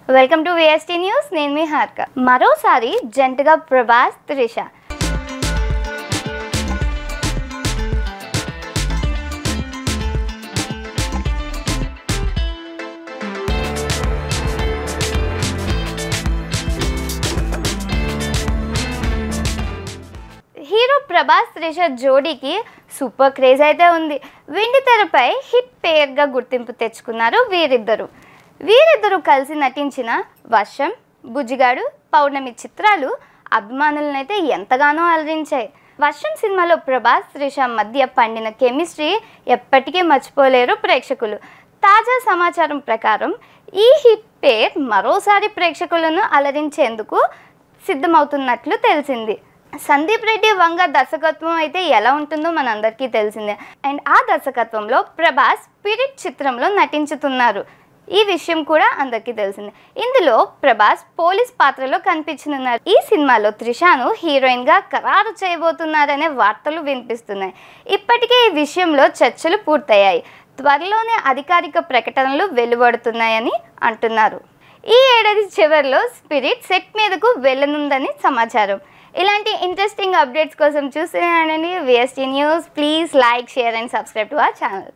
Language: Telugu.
Welcome to VST news. నేను మీ హార్క. మరోసారి జంటగా ప్రభాస్, త్రిష. హీరో ప్రభాస్, త్రిష జోడీకి సూపర్ క్రేజ్ అయితే ఉంది. వెండి తెరపై హిట్ పేర్గా గుర్తింపు తెచ్చుకున్నారు వీరిద్దరూ కలిసి నటించిన వర్షం, బుజ్జిగాడు, పౌర్ణమి చిత్రాలు అభిమానులనైతే ఎంతగానో అలరించాయి. వర్షం సినిమాలో ప్రభాస్, త్రిష మధ్య పండిన కెమిస్ట్రీ ఎప్పటికీ మర్చిపోలేరు ప్రేక్షకులు. తాజా సమాచారం ప్రకారం ఈ హిట్ పేర్ మరోసారి ప్రేక్షకులను అలరించేందుకు సిద్ధమవుతున్నట్లు తెలిసింది. సందీప్ రెడ్డి వంగ దర్శకత్వం అయితే ఎలా ఉంటుందో మనందరికీ తెలిసిందే. అండ్ ఆ దర్శకత్వంలో ప్రభాస్ స్పిరిట్ చిత్రంలో నటించుతున్నారు. ఈ విషయం కూడా అందరికీ తెలిసిందే. ఇందులో ప్రభాస్ పోలీస్ పాత్రలో కనిపించనున్నారు. ఈ సినిమాలో త్రిషను హీరోయిన్గా ఖరారు చేయబోతున్నారనే వార్తలు వినిపిస్తున్నాయి. ఇప్పటికే ఈ విషయంలో చర్చలు పూర్తయ్యాయి. త్వరలోనే అధికారిక ప్రకటనలు వెలువడుతున్నాయని అంటున్నారు. ఈ ఏడాది చివరిలో స్పిరిట్ సెట్ మీదకు వెళ్ళనుందని సమాచారం. ఇలాంటి ఇంట్రెస్టింగ్ అప్డేట్స్ కోసం చూస్తూనే ఉండండి VST news. Please like, share and subscribe to our channel.